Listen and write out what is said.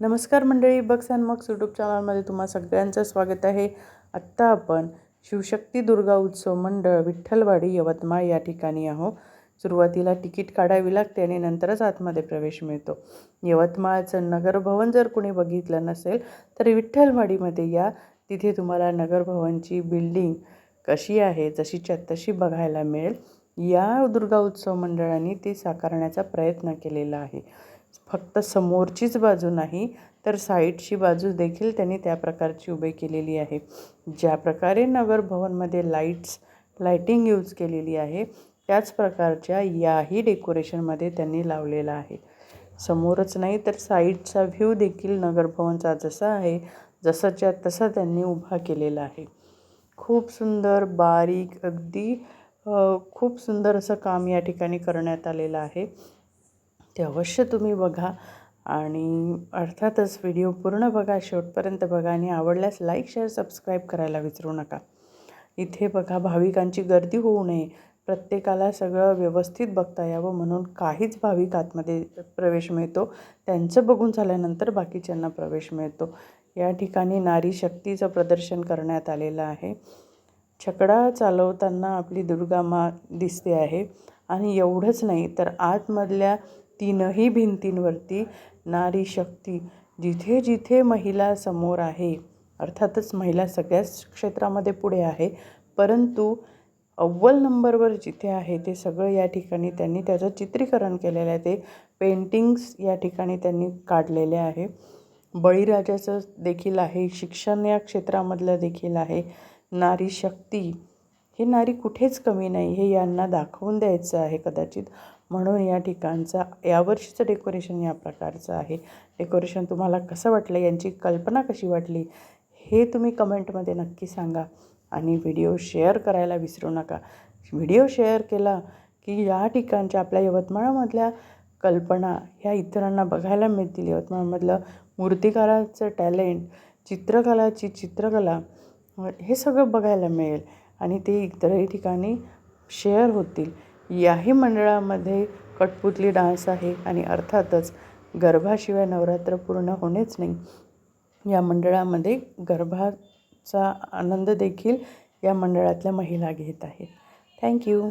नमस्कार मंडळी, बक्स and मक्स YouTube चॅनलमध्ये तुम्हा सगळ्यांचं स्वागत आहे। आत्ता आपण शिवशक्ती दुर्गा उत्सव मंडळ विठ्ठलवाडी यवतमाळ या ठिकाणी आहोत। सुरुवातीला तिकीट काढावी लागते आणि नंतरच आतमध्ये प्रवेश मिळतो। यवतमाळचं नगरभवन जर कोणी बघितलं नसेल तर विठ्ठलवाडीमध्ये या, तिथे तुम्हाला नगरभवनची बिल्डिंग कशी आहे जशीच्या तशी बघायला मिळेल। या दुर्गा उत्सव मंडळाने ती साकारण्याचा प्रयत्न केलेला आहे। फक्त समोरचीच बाजू नाही तर साईडची बाजू देखील त्यांनी त्या प्रकारची उभी केलेली आहे। ज्या प्रकारे नगरभवनमध्ये लाइटिंग यूज केलेली आहे त्याच प्रकारच्या याही डेकोरेशनमध्ये त्यांनी लावलेला आहे। समोरच नाही तर साईडचा व्ह्यू देखील नगरभवनचा जसा आहे जसाच्या तसा त्यांनी उभा केलेला आहे। खूप सुंदर बारीक अगदी खूप सुंदर असं काम या ठिकाणी करण्यात आलेलं आहे। ते अवश्य तुम्ही बघा आणि अर्थातच व्हिडिओ पूर्ण बघा, शेवटपर्यंत बघा आणि आवडल्यास लाईक शेअर सबस्क्राईब करायला विसरू नका। इथे बघा, भाविकांची गर्दी होऊ नये, प्रत्येकाला सगळं व्यवस्थित बघता यावं म्हणून काहीच भाविक आतमध्ये प्रवेश मिळतो, त्यांचं बघून झाल्यानंतर बाकीच्यांना प्रवेश मिळतो। या ठिकाणी नारी शक्तीचं प्रदर्शन करण्यात आलेलं आहे। छकडा चालवताना आपली दुर्गा माँ दिसते आहे आणि एवढंच नाही तर आतमधल्या तीनही भिंतींवरती नारी शक्ती, जिथे जिथे महिला समोर आहे, अर्थातच महिला सगळ्याच क्षेत्रामध्ये पुढे आहे, परंतु अव्वल नंबरवर जिथे आहे ते सगळं या ठिकाणी त्यांनी त्याचं चित्रीकरण केलेलं आहे। ते पेंटिंग्स या ठिकाणी त्यांनी काढलेले आहे। बळीराजाचं देखील आहे, शिक्षण या क्षेत्रामधलं देखील आहे। नारी शक्ती, ही नारी कुठेच कमी नाही हे यांना दाखवून द्यायचं आहे कदाचित, म्हणून या ठिकाणचं यावर्षीचं डेकोरेशन या प्रकारचं आहे। डेकोरेशन तुम्हाला कसं वाटलं, यांची कल्पना कशी वाटली हे तुम्ही कमेंटमध्ये नक्की सांगा आणि व्हिडिओ शेअर करायला विसरू नका। व्हिडिओ शेअर केला की या ठिकाणच्या आपल्या यवतमाळमधल्या कल्पना ह्या इतरांना बघायला मिळतील। यवतमाळमधलं मूर्तिकाराचं टॅलेंट, चित्रकला हे सगळं बघायला मिळेल आणि ते इतरही ठिकाणी शेअर होतील। याही मंडळामध्ये कठपुतली डान्स आहे आणि अर्थातच गरबाशिवाय नवरात्र पूर्ण होणेच नाही। या मंडळामध्ये गरबाचा आनंद देखील या मंडळातल्या महिला घेत आहेत। थँक्यू।